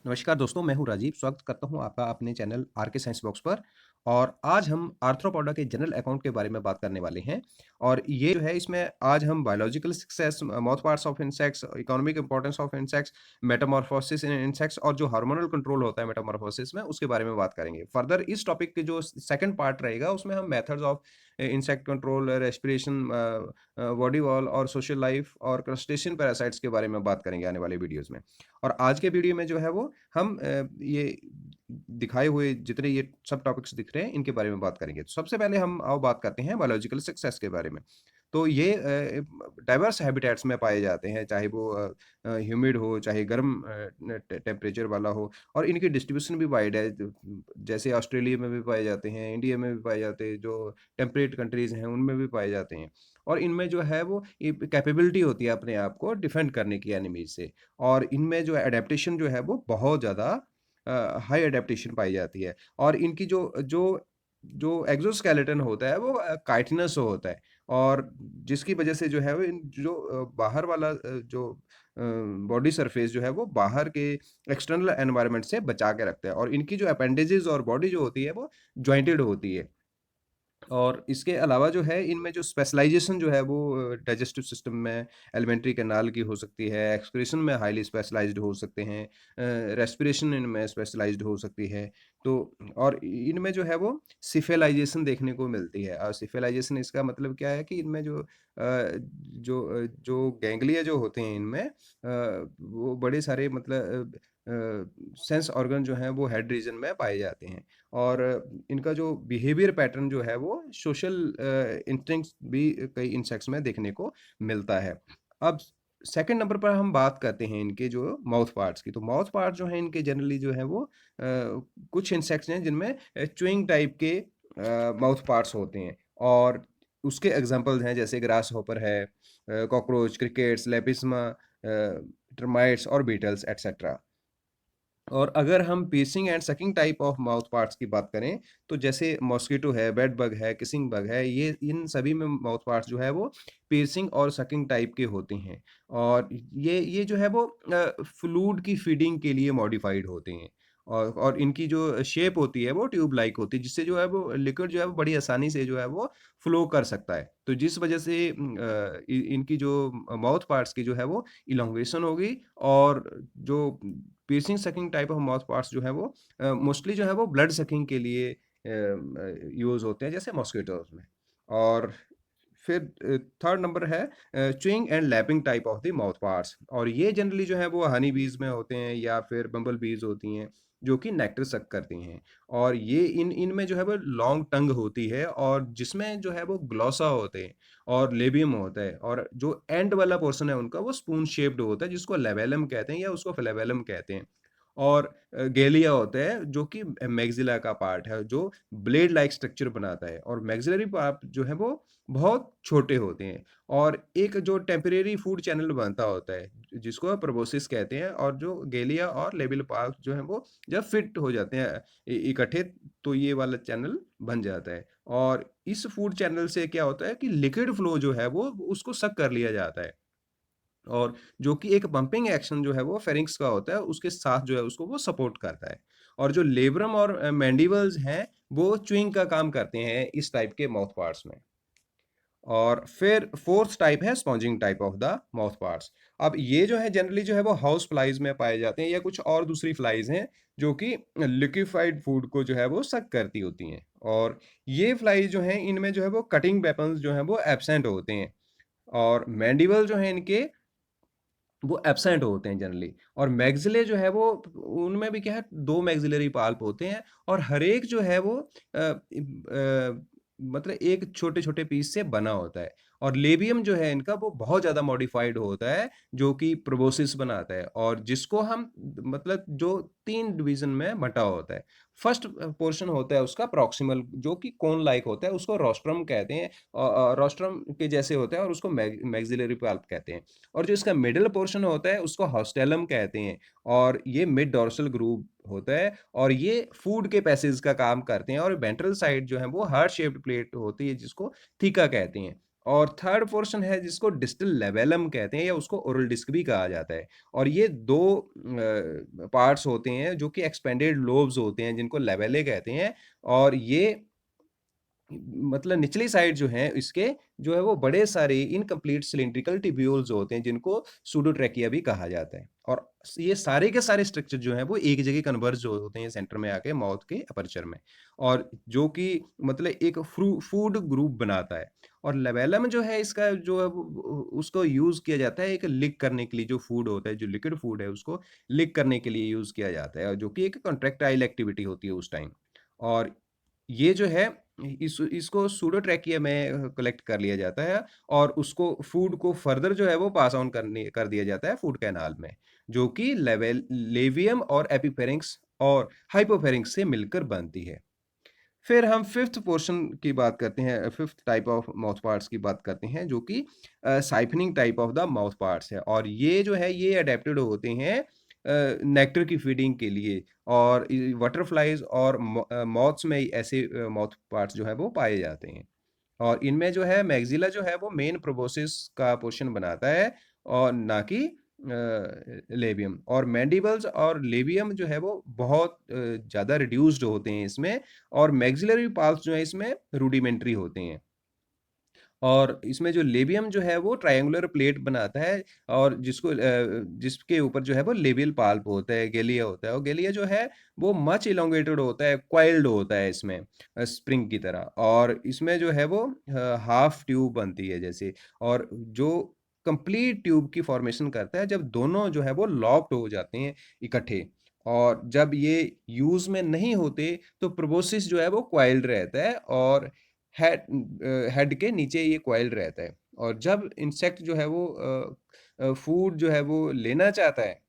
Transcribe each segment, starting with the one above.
नमस्कार दोस्तों, मैं हूँ राजीव। स्वागत करता हूँ आपका अपने चैनल आर के साइंस बॉक्स पर। और आज हम आर्थ्रोपोडा के जनरल अकाउंट के बारे में बात करने वाले हैं। और ये जो है, इसमें आज हम biological success, mouth parts of insects, economic importance of insects, Metamorphosis in insects और जो हार्मोनल कंट्रोल होता है मेटामॉर्फोसिस में, उसके बारे में बात करेंगे। फर्दर इस टॉपिक के जो सेकंड पार्ट रहेगा, उसमें हम methods of insect control, respiration, body wall और सोशल लाइफ और क्रस्टेशियन पैरासाइट्स के बारे में बात करेंगे आने वाले वीडियोज़ में। और आज के वीडियो में जो है वो हम ये दिखाए हुए जितने ये सब टॉपिक्स दिख रहे हैं, इनके बारे में बात करेंगे। तो सबसे पहले हम आओ बात करते हैं बायोलॉजिकल सक्सेस के बारे में। तो ये डाइवर्स हैबिटेट्स में पाए जाते हैं, चाहे वो ह्यूमिड हो, चाहे गर्म टेम्परेचर वाला हो। और इनकी डिस्ट्रीब्यूशन भी वाइड है। जैसे ऑस्ट्रेलिया में भी पाए जाते हैं, इंडिया में भी पाए जाते हैं, जो टेम्परेट कंट्रीज़ हैं उनमें भी पाए जाते हैं। और इनमें जो है वो कैपेबिलिटी होती है अपने आप को डिफेंड करने की एनिमीज़ से। और इनमें जो एडेप्टेशन जो है वो बहुत ज़्यादा हाई एडेप्टेशन पाई जाती है। और इनकी जो जो जो एक्सोस्केलेटन होता है वो काइटिनस होता है। और जिसकी वजह से जो है वो इन जो बाहर वाला जो बॉडी सरफेस जो है वो बाहर के एक्सटर्नल एनवायरनमेंट से बचा के रखता है। और इनकी जो अपेंडेजेस और बॉडी जो होती है वो जॉइंटेड होती है। और इसके अलावा जो है, इनमें जो स्पेशलाइज़ेशन जो है वो डाइजेस्टिव सिस्टम में एलिमेंट्री कैनाल की हो सकती है, एक्सक्रीशन में हाइली स्पेशलाइज़्ड हो सकते हैं, रेस्पिरेशन इनमें स्पेशलाइज़्ड हो सकती है। तो और इनमें जो है वो सिफेलाइज़ेशन देखने को मिलती है। और सिफेलाइज़ेशन इसका मतलब क्या है कि इनमें जो गैंग्लिया जो होते हैं इनमें, वो बड़े सारे मतलब सेंस ऑर्गन जो हैं वो हेड रीजन में पाए जाते हैं। और इनका जो बिहेवियर पैटर्न जो है वो सोशल इंस्टिंक्ट्स भी कई इंसेक्ट्स में देखने को मिलता है। अब सेकंड नंबर पर हम बात करते हैं इनके जो माउथ पार्ट्स की। तो माउथ पार्ट जो हैं इनके जनरली जो है वो कुछ इंसेक्ट्स हैं जिनमें च्यूइंग टाइप के माउथ पार्ट्स होते हैं। और उसके एग्जांपल्स हैं, जैसे ग्रास हॉपर है, कॉकरोच, क्रिकेट्स, लेपिस्मा, टर्माइट्स और बीटल्स एटसेट्रा। और अगर हम piercing and sucking type of mouth parts की बात करें, तो जैसे मॉस्किटो है, बेड बग है, किसिंग बग है, ये इन सभी में माउथ पार्ट्स जो है वो पियर्सिंग और सकिंग टाइप के होते हैं। और ये जो है वो फ्लूइड की फीडिंग के लिए मॉडिफाइड होते हैं। और इनकी जो शेप होती है वो ट्यूब लाइक होती है, जिससे जो है वो लिक्विड जो है वो बड़ी आसानी से जो है वो फ्लो कर सकता है। तो जिस वजह से इनकी जो माउथ पार्ट्स की जो है वो इलोंगेशन होगी। और जो piercing sucking type of mouth parts जो है वो मोस्टली जो है वो ब्लड सकिंग के लिए यूज़ होते हैं, जैसे मॉस्किटोज़ में। और फिर थर्ड नंबर है chewing and lapping type of the mouth parts. और ये जनरली जो है वो हनी बीज में होते हैं या फिर बम्बल बीज होती हैं, जो कि नेक्टर सक करती हैं। और ये इनमें जो है वो लॉन्ग टंग होती है, और जिसमें जो है वो ग्लॉसा होते हैं और लेबियम होता है। और जो एंड वाला पोर्शन है उनका वो स्पून शेप्ड होता है, जिसको लेबेलम कहते हैं या उसको फ्लेबेलम कहते हैं। और गेलिया होता है जो कि मैक्सिला का पार्ट है, जो ब्लेड लाइक स्ट्रक्चर बनाता है। और मैक्सिलरी पार्ट जो है वो बहुत छोटे होते हैं। और एक जो टेम्परेरी फूड चैनल बनता होता है, जिसको प्रोबोसिस कहते हैं। और जो गेलिया और लेबियल पार्ट जो है वो जब फिट हो जाते हैं इकट्ठे, तो ये वाला चैनल बन जाता है। और इस फूड चैनल से क्या होता है कि लिक्विड फ्लो जो है वो उसको सक कर लिया जाता है। और जो कि एक पंपिंग एक्शन जो है वो फेरिंक्स का होता है, उसके साथ जो है उसको वो सपोर्ट करता है। और जो लेब्रम और मैंडिबल्स हैं, वो च्यूइंग का काम करते हैं इस टाइप के माउथ पार्ट्स में। और फिर फोर्थ टाइप है sponging type of the mouth parts. अब ये जो है जनरली जो है वो हाउस फ्लाइज में पाए जाते हैं, या कुछ और दूसरी फ्लाइज हैं जो कि लिक्विफाइड फूड को जो है वो सक करती होती हैं। और ये फ्लाइज जो हैं, इनमें जो है वो कटिंग वेपन्स जो हैं वो एब्सेंट होते हैं। और मैंडिबल जो है इनके, वो एब्सेंट होते हैं जनरली। और मैक्सिले जो है वो, उनमें भी क्या है, 2 मैक्सिलरी पल्प होते हैं। और हर एक जो है वो मतलब एक छोटे-छोटे पीस से बना होता है। और लेबियम जो है इनका, वो बहुत ज़्यादा मॉडिफाइड होता है, जो कि प्रोबोसिस बनाता है। और जिसको हम मतलब जो 3 डिवीज़न में बँटा होता है। फर्स्ट पोर्शन होता है उसका प्रॉक्सिमल, जो कि कोन लाइक होता है, उसको रोस्ट्रम कहते हैं। रोस्ट्रम के जैसे होता है, और उसको मैक्सिलरी पल्प कहते हैं। और जो इसका मिडल पोर्शन होता है उसको हॉस्टेलम कहते हैं। और ये मिड डॉर्सल ग्रूव होता है, और ये फूड के पैसेज का काम करते हैं। और वेंट्रल साइड जो है वो हार्ट शेप्ड प्लेट होती है, जिसको थीका कहते हैं। और थर्ड पोर्शन है जिसको डिस्टल लेवेलम कहते हैं या उसको ओरल डिस्क भी कहा जाता है। और ये 2 पार्ट्स होते हैं जो कि एक्सपेंडेड लोब्स होते हैं जिनको लेवेले कहते हैं और ये मतलब निचली साइड जो है इसके जो है वो बड़े सारे इनकम्प्लीट सिलिंड्रिकल ट्यूब्यूल्स होते हैं जिनको सूडोट्रैकिया भी कहा जाता है और ये सारे के सारे स्ट्रक्चर जो है वो एक जगह कन्वर्ज जो होते हैं सेंटर में आके माउथ के अपर्चर में और जो कि मतलब एक फूड ग्रुप बनाता है और लेवेलम जो है इसका जो है उसको यूज किया जाता है एक लिक करने के लिए जो फूड होता है जो लिक्विड फूड है उसको लिक करने के लिए यूज किया जाता है जो कि एक कॉन्ट्रेक्टाइल एक्टिविटी होती है उस टाइम और ये जो है इसको सूडोट्रैकिया में कलेक्ट कर लिया जाता है और उसको फूड को फर्दर जो है वो पास ऑन कर दिया जाता है फूड कैनाल में जो कि लेवल लेवियम और एपिफेरिंक्स और हाइपोफेरिंक्स से मिलकर बनती है। फिर हम फिफ्थ पोर्शन की बात करते हैं fifth type of mouth parts की बात करते हैं जो कि siphoning type of the mouth parts है और ये जो है ये अडेप्टेड होते हैं नेक्टर की फीडिंग के लिए और बटरफ्लाइज और मॉथ्स में ऐसे माउथ पार्ट्स जो है वो पाए जाते हैं और इनमें जो है मैग्जिला जो है वो मेन प्रोबोसिस का पोर्शन बनाता है और ना कि लेबियम और मैंडिबल्स और लेबियम जो है वो बहुत ज़्यादा रिड्यूस्ड होते हैं इसमें और मैग्जिलरी पाल्स जो है इसमें रूडिमेंट्री होते हैं और इसमें जो लेबियम जो है वो ट्रायंगुलर प्लेट बनाता है और जिसके ऊपर जो है वो लेबियल पाल्प होता है गेलिया होता है और गेलिया जो है वो मच इलोंगेटेड होता है क्वाइल्ड होता है इसमें स्प्रिंग की तरह और इसमें जो है वो हाफ ट्यूब बनती है जैसे और जो कंप्लीट ट्यूब की फॉर्मेशन करता है जब दोनों जो है वो लॉक्ड हो जाते हैं इकट्ठे और जब ये यूज में नहीं होते तो प्रोबोसिस जो है वो क्वाइल्ड रहता है और हेड हेड के नीचे ये कॉइल रहता है और जब इंसेक्ट जो है वो फूड जो है वो लेना चाहता है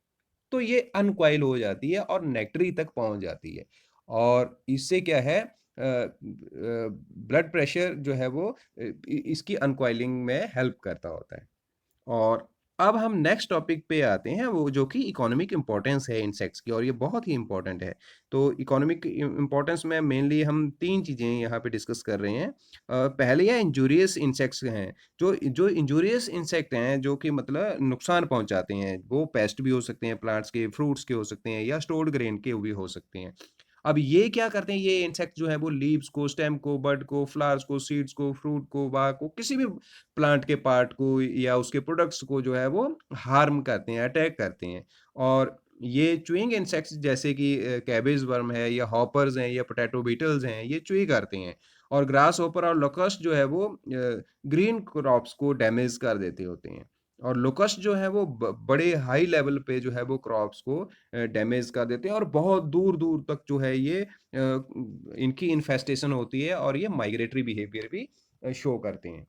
तो ये अनकॉइल हो जाती है और नेक्टरी तक पहुंच जाती है और इससे क्या है ब्लड प्रेशर जो है वो इसकी अनकॉइलिंग में हेल्प करता होता है और अब हम नेक्स्ट टॉपिक पे आते हैं वो जो कि इकोनॉमिक इम्पोर्टेंस है इंसेक्ट्स की और ये बहुत ही इम्पोर्टेंट है। तो इकोनॉमिक इम्पोर्टेंस में मेनली हम 3 चीज़ें यहाँ पे डिस्कस कर रहे हैं। पहले है इंजूरियस इंसेक्ट्स हैं, जो जो इंजूरियस इंसेक्ट हैं जो कि मतलब नुकसान पहुँचाते हैं, वो पेस्ट भी हो सकते हैं प्लांट्स के, फ्रूट्स के हो सकते हैं या स्टोर्ड ग्रेन के भी हो सकते हैं। अब ये क्या करते हैं ये इंसेक्ट जो है वो लीव्स को, स्टेम को, बड को, फ्लावर्स को, सीड्स को, फ्रूट को, बाग को, किसी भी प्लांट के पार्ट को या उसके प्रोडक्ट्स को जो है वो हार्म करते हैं, अटैक करते हैं और ये चुइंग इंसेक्ट्स जैसे कि कैबेज वर्म है या हॉपर्स हैं या पोटैटो बीटल्स हैं, ये चुई करते हैं और ग्रास हॉपर और लोकस्ट जो है वो ग्रीन क्रॉप्स को डैमेज कर देते होते हैं और लोकस्ट जो है वो बड़े हाई लेवल पे जो है वो क्रॉप्स को डैमेज कर देते हैं और बहुत दूर दूर तक जो है ये इनकी इन्फेस्टेशन होती है और ये माइग्रेटरी बिहेवियर भी शो करते हैं।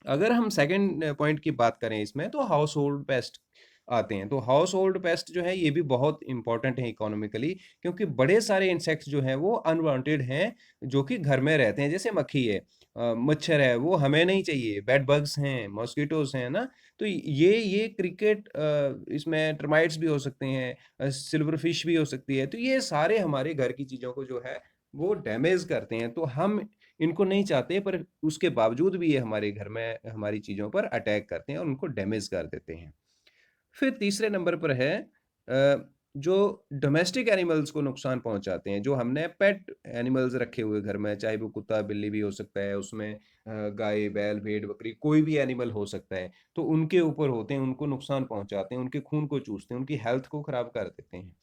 अगर हम सेकंड पॉइंट की बात करें इसमें तो हाउस होल्ड पेस्ट आते हैं तो हाउस होल्ड पेस्ट जो है ये भी बहुत इंपॉर्टेंट है इकोनॉमिकली क्योंकि बड़े सारे इंसेक्ट्स जो हैं वो अनवांटेड हैं जो कि घर में रहते हैं जैसे मक्खी है मच्छर है वो हमें नहीं चाहिए बेड बग्स हैं मॉस्किटोस हैं ना तो ये क्रिकेट इसमें टर्माइट्स भी हो सकते हैं सिल्वर फिश भी हो सकती है तो ये सारे हमारे घर की चीज़ों को जो है वो डैमेज करते हैं तो हम इनको नहीं चाहते पर उसके बावजूद भी ये हमारे घर में हमारी चीज़ों पर अटैक करते हैं और उनको डैमेज कर देते हैं। फिर तीसरे नंबर पर है जो डोमेस्टिक एनिमल्स को नुकसान पहुंचाते हैं जो हमने पेट एनिमल्स रखे हुए घर में चाहे वो कुत्ता बिल्ली भी हो सकता है उसमें गाय बैल भेड़ बकरी कोई भी एनिमल हो सकता है तो उनके ऊपर होते हैं उनको नुकसान पहुंचाते हैं उनके खून को चूसते हैं उनकी हेल्थ को खराब कर देते हैं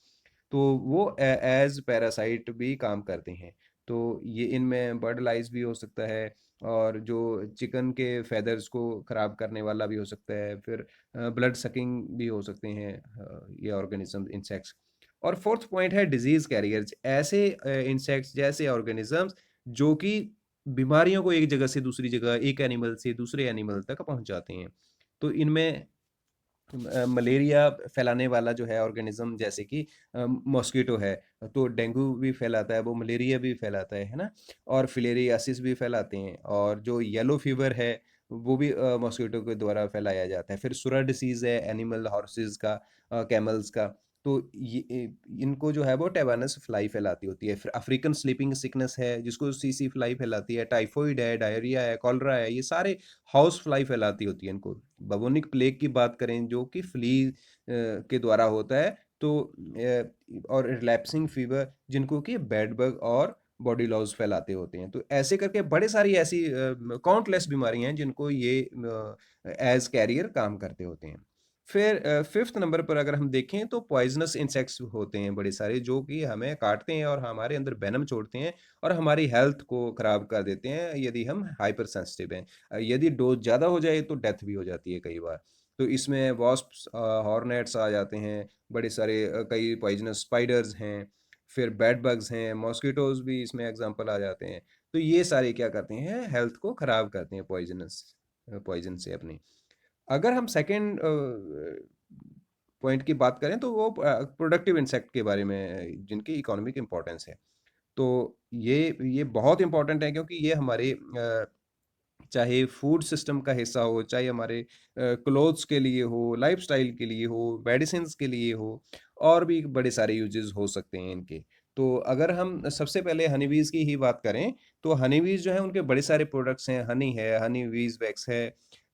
तो वो एज पैरासाइट भी काम करते हैं तो ये इनमें बर्ड लाइस भी हो सकता है और जो चिकन के फेदर्स को खराब करने वाला भी हो सकता है फिर ब्लड सकिंग भी हो सकते हैं ये ऑर्गेनिज्म इंसेक्ट्स और फोर्थ पॉइंट है डिजीज कैरियर्स ऐसे इंसेक्ट्स जैसे ऑर्गेनिजम्स जो कि बीमारियों को एक जगह से दूसरी जगह एक एनिमल से दूसरे एनिमल तक पहुंचाते हैं तो इनमें मलेरिया फैलाने वाला जो है ऑर्गेनिज्म जैसे कि मॉस्किटो है तो डेंगू भी फैलाता है वो मलेरिया भी फैलाता है ना और फिलेरियासिस भी फैलाते हैं और जो येलो फीवर है वो भी मॉस्किटो के द्वारा फैलाया जाता है फिर सुरा डिसीज है एनिमल हॉर्सेस का कैमल्स का तो इनको जो है वो टेबेनस फ्लाई फैलाती होती है। फिर अफ्रीकन स्लीपिंग सिकनेस है जिसको सीसी फ्लाई फैलाती है, टाइफाइड है, डायरिया है, कॉलरा है, ये सारे हाउस फ्लाई फैलाती होती है इनको। बबोनिक प्लेग की बात करें जो कि फ्ली के द्वारा होता है, तो और रिलैप्सिंग फीवर जिनको कि बेड बग और बॉडी लॉस फैलाते होते हैं। तो ऐसे करके बड़े सारी ऐसी काउंटलेस बीमारियां हैं जिनको ये एज कैरियर काम करते होते हैं। फिर फिफ्थ नंबर पर अगर हम देखें तो पॉइजनस इंसेक्ट्स होते हैं बड़े सारे जो कि हमें काटते हैं और हमारे अंदर वेनम छोड़ते हैं और हमारी हेल्थ को खराब कर देते हैं यदि हम हाइपर सेंसिटिव हैं। यदि डोज ज़्यादा हो जाए तो डेथ भी हो जाती है कई बार। तो इसमें वॉस्प्स, हॉर्नेट्स आ जाते हैं, बड़े सारे कई पॉइजनस स्पाइडर्स हैं, फिर बेड बग्स हैं, मॉस्किटोज भी इसमें एग्जांपल आ जाते हैं। तो ये सारे क्या करते हैं, हेल्थ को खराब करते हैं पॉइजन से अपनी। अगर हम सेकंड पॉइंट की बात करें तो वो प्रोडक्टिव इंसेक्ट के बारे में जिनकी इकोनॉमिक इम्पोर्टेंस है। तो ये बहुत इम्पोर्टेंट है क्योंकि ये हमारे चाहे फूड सिस्टम का हिस्सा हो, चाहे हमारे क्लोथ्स के लिए हो, लाइफ़स्टाइल के लिए हो, मेडिसिन्स के लिए हो, और भी बड़े सारे यूजेस हो सकते हैं इनके। तो अगर हम सबसे पहले हनी बीज़ की ही बात करें, तो हनी बीज़ जो है उनके बड़े सारे प्रोडक्ट्स हैं, हनी है, हनी बीज़ वैक्स है,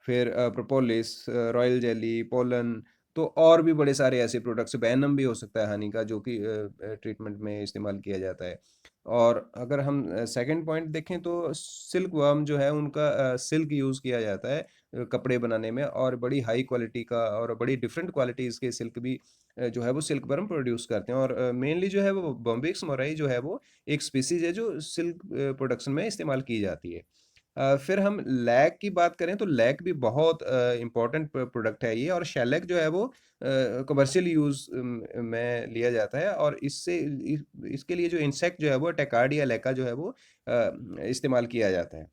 फिर प्रोपोलिस, रॉयल जेली, पोलन, तो और भी बड़े सारे ऐसे प्रोडक्ट्स, वेनम भी हो सकता है हनी का जो कि ट्रीटमेंट में इस्तेमाल किया जाता है। और अगर हम सेकंड पॉइंट देखें तो सिल्क वर्म जो है उनका सिल्क यूज़ किया जाता है कपड़े बनाने में, और बड़ी हाई क्वालिटी का और बड़ी डिफरेंट क्वालिटीज़ के सिल्क भी जो है वो सिल्क वर्म प्रोड्यूस करते हैं। और मेनली जो है वो बॉम्बिक्स मोराई जो है वो एक स्पीसीज है जो सिल्क प्रोडक्शन में इस्तेमाल की जाती है। फिर हम लैक की बात करें तो लैक भी बहुत इम्पोर्टेंट प्रोडक्ट है ये, और शेलैक जो है वो कमर्शियल यूज़ में लिया जाता है, और इसके लिए जो इंसेक्ट जो है वो टेकार्डिया लेका जो है वो इस्तेमाल किया जाता है।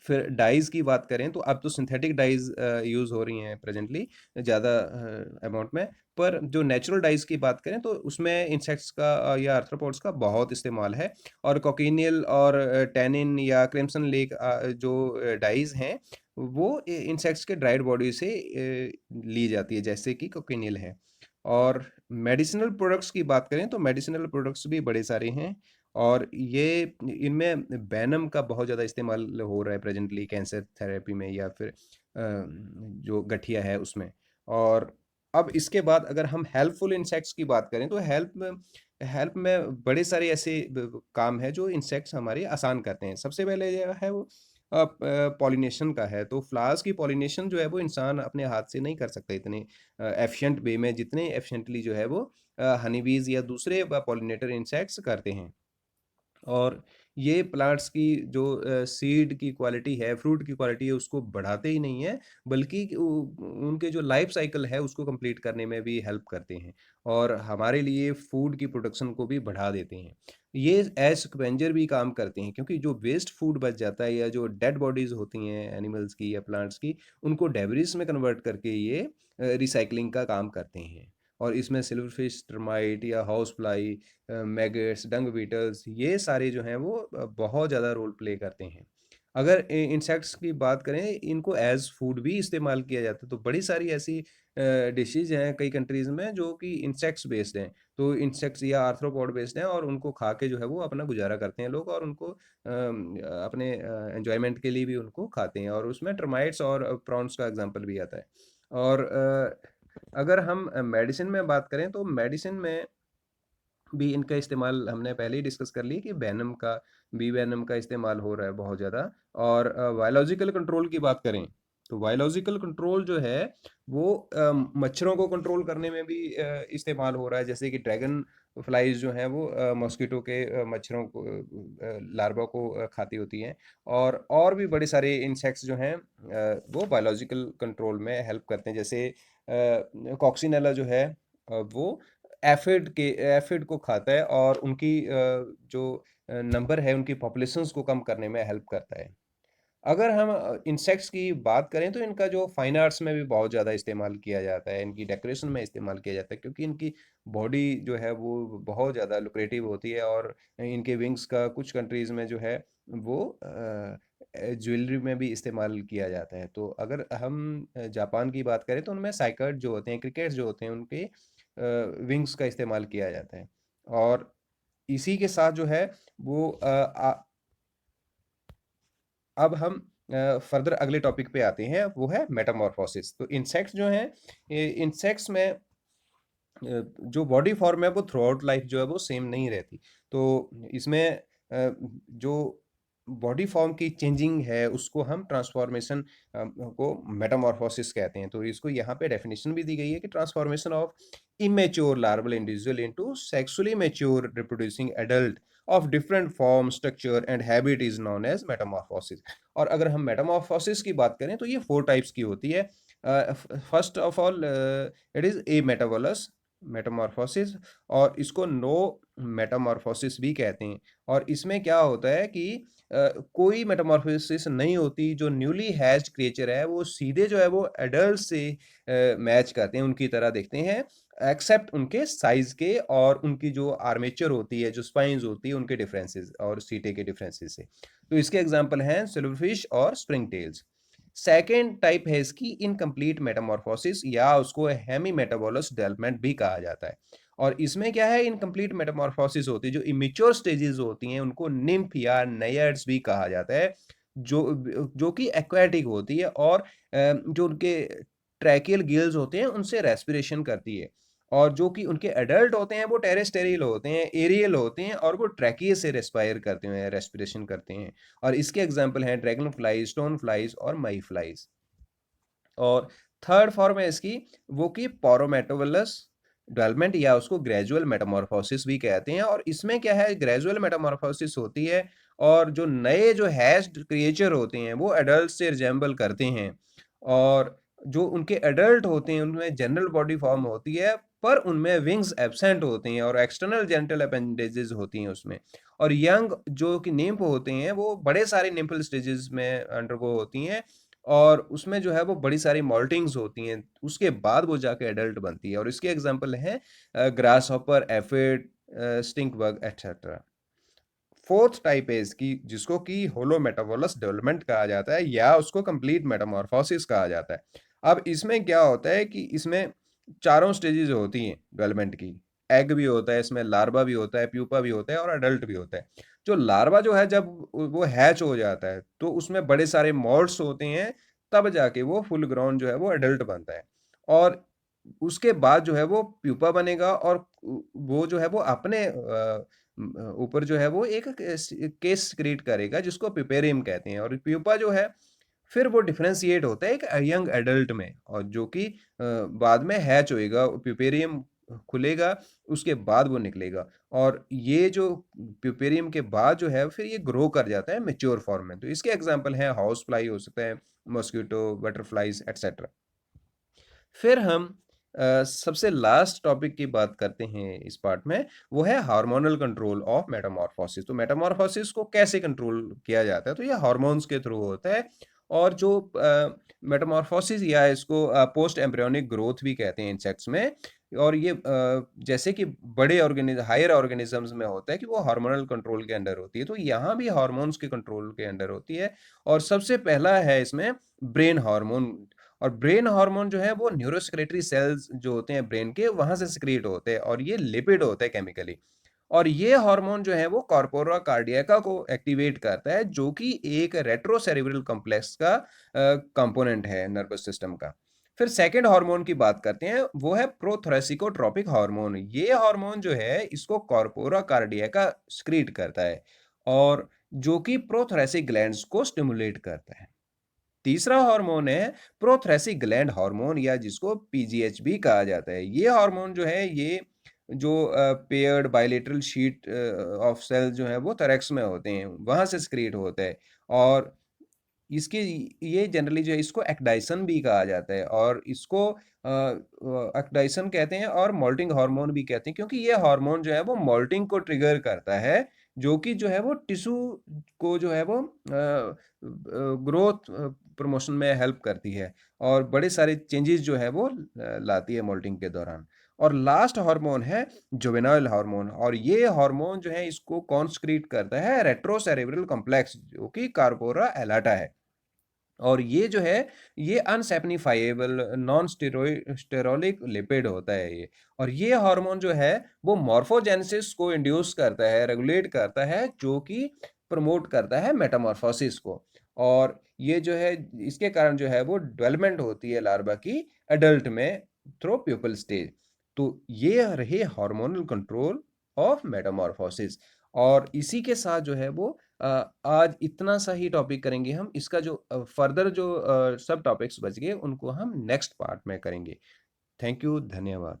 फिर डाइज़ की बात करें तो अब तो सिंथेटिक डाइज़ यूज़ हो रही हैं प्रेजेंटली ज़्यादा अमाउंट में। पर जो नेचुरल डाइज़ की बात करें तो उसमें इंसेक्ट्स का या आर्थ्रोपोड्स का बहुत इस्तेमाल है। और कोकिनियल और टैनिन या क्रिम्सन लेक जो डाइज़ हैं वो इंसेक्ट्स के ड्राइड बॉडी से ली जाती है, जैसे कि कोकिनियल है। और मेडिसिनल प्रोडक्ट्स की बात करें तो मेडिसिनल प्रोडक्ट्स भी बड़े सारे हैं, और ये इनमें वेनम का बहुत ज़्यादा इस्तेमाल हो रहा है प्रेजेंटली कैंसर थेरेपी में, या फिर जो गठिया है उसमें। और अब इसके बाद अगर हम हेल्पफुल इंसेक्ट्स की बात करें तो हेल्प में बड़े सारे ऐसे काम है जो इंसेक्ट्स हमारे आसान करते हैं। सबसे पहले जो है वो पॉलिनेशन का है। तो फ्लावर्स की पॉलिनेशन जो है वो इंसान अपने हाथ से नहीं कर सकता इतने एफिशिएंट वे में जितने एफिशिएंटली जो है वो हनी बीज या दूसरे पॉलिनेटर इंसेक्ट्स करते हैं। और ये प्लांट्स की जो सीड की क्वालिटी है, फ्रूट की क्वालिटी है, उसको बढ़ाते ही नहीं है, बल्कि उनके जो लाइफ साइकिल है उसको कंप्लीट करने में भी हेल्प करते हैं, और हमारे लिए फूड की प्रोडक्शन को भी बढ़ा देते हैं। ये एज स्कवेंजर भी काम करते हैं क्योंकि जो वेस्ट फूड बच जाता है या जो डेड बॉडीज होती हैं एनिमल्स की या प्लांट्स की, उनको डेब्रिस में कन्वर्ट करके ये रिसाइकलिंग का काम करते हैं। और इसमें सिल्वरफिश, टर्माइट या हाउस फ्लाई, मैगट्स, डंग बीटल्स, ये सारे जो हैं वो बहुत ज़्यादा रोल प्ले करते हैं। अगर इंसेक्ट्स की बात करें, इनको एज फूड भी इस्तेमाल किया जाता है। तो बड़ी सारी ऐसी डिशेज हैं कई कंट्रीज़ में जो कि इंसेक्ट्स बेस्ड हैं। तो इंसेक्ट्स या आर्थ्रोपॉड बेस्ड हैं, और उनको खा के जो है वो अपना गुजारा करते हैं लोग, और उनको अपने एंजॉयमेंट के लिए भी उनको खाते हैं, और उसमें टर्माइट्स और प्रॉन्स का एग्जांपल भी आता है। और अगर हम मेडिसिन में बात करें तो मेडिसिन में भी इनका इस्तेमाल हमने पहले ही डिस्कस कर लिया कि वेनम का, बी वेनम का इस्तेमाल हो रहा है बहुत ज़्यादा। और बायोलॉजिकल कंट्रोल की बात करें तो बायोलॉजिकल कंट्रोल जो है वो मच्छरों को कंट्रोल करने में भी इस्तेमाल हो रहा है, जैसे कि ड्रैगन फ्लाइज जो हैं वो मॉस्किटो के मच्छरों को लार्वा को खाती होती हैं। और भी बड़े सारे इंसेक्ट्स जो हैं वो बायोलॉजिकल कंट्रोल में हेल्प करते हैं, जैसे कॉक्सिनेला जो है वो एफिड को खाता है, और उनकी जो नंबर है उनकी पॉपुलेशंस को कम करने में हेल्प करता है। अगर हम इंसेक्ट्स की बात करें तो इनका जो फाइन आर्ट्स में भी बहुत ज़्यादा इस्तेमाल किया जाता है, इनकी डेकोरेशन में इस्तेमाल किया जाता है, क्योंकि इनकी बॉडी जो है वो बहुत ज़्यादा लुक्रेटिव होती है, और इनके विंग्स का कुछ कंट्रीज़ में जो है वो ज्वेलरी में भी इस्तेमाल किया जाता है। तो अगर हम जापान की बात करें तो उनमें साइकर्ड जो होते हैं, क्रिकेट्स जो होते हैं, उनके विंग्स का इस्तेमाल किया जाता है। और इसी के साथ जो है वो अब हम फर्दर अगले टॉपिक पे आते हैं, वो है मेटामॉर्फोसिस। तो इंसेक्ट्स जो हैं, इंसेक्ट्स में जो बॉडी फॉर्म है वो थ्रू आउट लाइफ जो है वो सेम नहीं रहती। तो इसमें जो बॉडी फॉर्म की चेंजिंग है उसको हम ट्रांसफॉर्मेशन को मेटामॉर्फोसिस कहते हैं। तो इसको यहाँ पे डेफिनेशन भी दी गई है कि transformation of immature larval individual into sexually mature reproducing adult of different form, structure and habit is known as metamorphosis. और अगर हम मेटामॉर्फोसिस की बात करें तो ये 4 टाइप्स की होती है। First of all it is a metabolous Metamorphosis, और इसको नो मेटामॉर्फोसिस भी कहते हैं। और इसमें क्या होता है कि कोई मेटामॉर्फोसिस नहीं होती, जो न्यूली हैच्ड क्रिएचर है वो सीधे जो है वो एडल्ट से मैच करते हैं, उनकी तरह दिखते हैं, एक्सेप्ट उनके साइज के और उनकी जो आर्मेचर होती है, जो स्पाइंस होती है, उनके डिफरेंसेस और सीटे के डिफरेंसेस से। तो इसके एग्जांपल हैं सिल्वरफिश और स्प्रिंग टेल्स। सेकेंड टाइप है इसकी इनकम्प्लीट मेटामॉर्फोसिस, या उसको हेमी मेटाबोलस डेवलपमेंट भी कहा जाता है। और इसमें क्या है, इनकम्प्लीट मेटामॉर्फोसिस होती है, जो इमेच्योर स्टेजेस होती हैं उनको निम्फ या नैयर्ड्स भी कहा जाता है, जो कि एक्वेटिक होती है और जो उनके ट्रैकियल गिल्स होते हैं उनसे रेस्पिरेशन करती है। और जो कि उनके एडल्ट होते हैं वो टेरेस्टेरियल होते हैं, एरियल होते हैं, और वो ट्रैकिए से रेस्पायर करते हैं, रेस्पिरेशन करते हैं। और इसके एग्जाम्पल हैं ड्रैगन फ्लाइज, स्टोन फ्लाइज और मई फ्लाइज। और थर्ड फॉर्म है इसकी, वो कि पोरोमेटोवलस डेवलपमेंट, या उसको ग्रेजुअल मेटामॉर्फोसिस भी कहते हैं। और इसमें क्या है, ग्रेजुअल मेटामॉर्फोसिस होती है और जो नए जो हैच्ड क्रिएचर होते हैं वो एडल्ट से रिजेंबल करते हैं, और जो उनके एडल्ट होते हैं उनमें जनरल बॉडी फॉर्म होती है, पर उनमें विंग्स एब्सेंट होती हैं और एक्सटर्नल जेनिटल अपेंडेजेस होती हैं उसमें। और यंग जो कि निम्फ होते हैं वो बड़े सारे निम्फल स्टेजेस में अंडरगो होती हैं, और उसमें जो है वो बड़ी सारी मॉल्टिंग्स होती हैं, उसके बाद वो जाके एडल्ट बनती है। और इसके एग्जांपल हैं grass hopper, aphid, stink bug etcetera. Fourth type है इसकी, जिसको कि होलो मेटाबोलस डेवलपमेंट कहा जाता है, या उसको कंप्लीट मेटामॉर्फोसिस कहा जाता है। अब इसमें क्या होता है कि इसमें चारों स्टेजेस होती हैं डेवलपमेंट की। एग भी होता है इसमें, लार्वा भी होता है, प्यूपा भी होता है, और अडल्ट भी होता है। जो लार्वा जो है जब वो हैच हो जाता है तो उसमें बड़े सारे मॉल्ट्स होते हैं, तब जाके वो फुल ग्राउंड जो है वो अडल्ट बनता है। और उसके बाद जो है वो प्यूपा बनेगा, और वो जो है वो अपने ऊपर जो है वो एक केस क्रिएट करेगा जिसको प्यूपेरियम कहते हैं। और प्यूपा जो है फिर वो डिफरेंशिएट होता है एक यंग एडल्ट में, और जो कि बाद में हैच होएगा, प्यूपेरियम खुलेगा, उसके बाद वो निकलेगा। और ये जो प्यूपेरियम के बाद जो है फिर ये ग्रो कर जाता है मैच्योर फॉर्म में। तो इसके एग्जांपल हैं हाउस फ्लाई हो सकता है, मॉस्किटो, बटरफ्लाइज एटसेट्रा। फिर हम सबसे लास्ट टॉपिक की बात करते हैं इस पार्ट में, वो है हार्मोनल कंट्रोल ऑफ मेटामॉर्फोसिस। तो मेटामॉर्फोसिस को कैसे कंट्रोल किया जाता है, तो ये हार्मोन्स के थ्रू होता है। और जो मेटामॉर्फोसिस, या इसको पोस्ट एम्ब्रियोनिक ग्रोथ भी कहते हैं इंसेक्ट्स में। और ये जैसे कि बड़े हायर ऑर्गेनिजम्स में होता है कि वो हार्मोनल कंट्रोल के अंडर होती है, तो यहाँ भी हार्मोन्स के कंट्रोल के अंडर होती है। और सबसे पहला है इसमें ब्रेन हार्मोन। और ब्रेन हार्मोन जो है वो न्यूरोसेक्रेटरी सेल्स जो होते हैं ब्रेन के, वहां से सिक्रीट होते हैं, और ये लिपिड होते हैं केमिकली। और ये हार्मोन जो है वो कॉर्पोरा कार्डियका को एक्टिवेट करता है, जो कि एक रेट्रोसेरेब्रल कॉम्प्लेक्स का कंपोनेंट है नर्वस सिस्टम का। फिर सेकेंड हार्मोन की बात करते हैं, वो है प्रोथोरेसिकोट्रोपिक हार्मोन। ये हार्मोन जो है इसको कॉर्पोरा कार्डियका सिक्रीट करता है, और जो कि प्रोथोरेसिक ग्लैंड्स को स्टिमुलेट करता है। तीसरा हार्मोन है प्रोथ्रेसिक ग्लैंड हार्मोन, या जिसको पीजीएच भी कहा जाता है। ये हार्मोन जो है, ये जो paired bilateral sheet of cell जो है वो थोरैक्स में होते हैं, वहां से सिक्रीट होता है। और इसके ये जनरली जो है इसको एक्डाइसन भी कहा जाता है, और इसको एक्डाइसन कहते हैं और मोल्टिंग हार्मोन भी कहते हैं, क्योंकि ये हार्मोन जो है वो मोल्टिंग को ट्रिगर करता है, जो कि जो है वो टिश्यू को जो है वो ग्रोथ प्रमोशन में हेल्प करती है, और बड़े सारे चेंजेस जो है वो लाती है मोल्टिंग के दौरान। और लास्ट हार्मोन है जुवेनाइल हार्मोन, और ये हार्मोन जो है इसको कौन सिक्रीट करता है, रेट्रोसेरेब्रल कॉम्प्लेक्स, जो कि कार्पोरा एलाटा है। और ये जो है, ये अनसैप्निफाइएबल नॉन स्टेरोलिक लिपिड होता है ये। और ये हार्मोन जो है, वो मॉर्फोजेनेसिस को इंड्यूस करता है, रेगुलेट करता है, जो कि प्रमोट करता है मेटामॉर्फोसिस को। और ये जो है, इसके कारण जो है वो डेवलपमेंट होती है लार्वा की एडल्ट में थ्रू प्यूपल स्टेज। तो ये रहे हार्मोनल कंट्रोल ऑफ मेटामॉर्फोसिस। और इसी के साथ जो है वो आज इतना सा ही टॉपिक करेंगे हम। इसका जो फर्दर जो सब टॉपिक्स बच गए, उनको हम नेक्स्ट पार्ट में करेंगे। थैंक यू, धन्यवाद।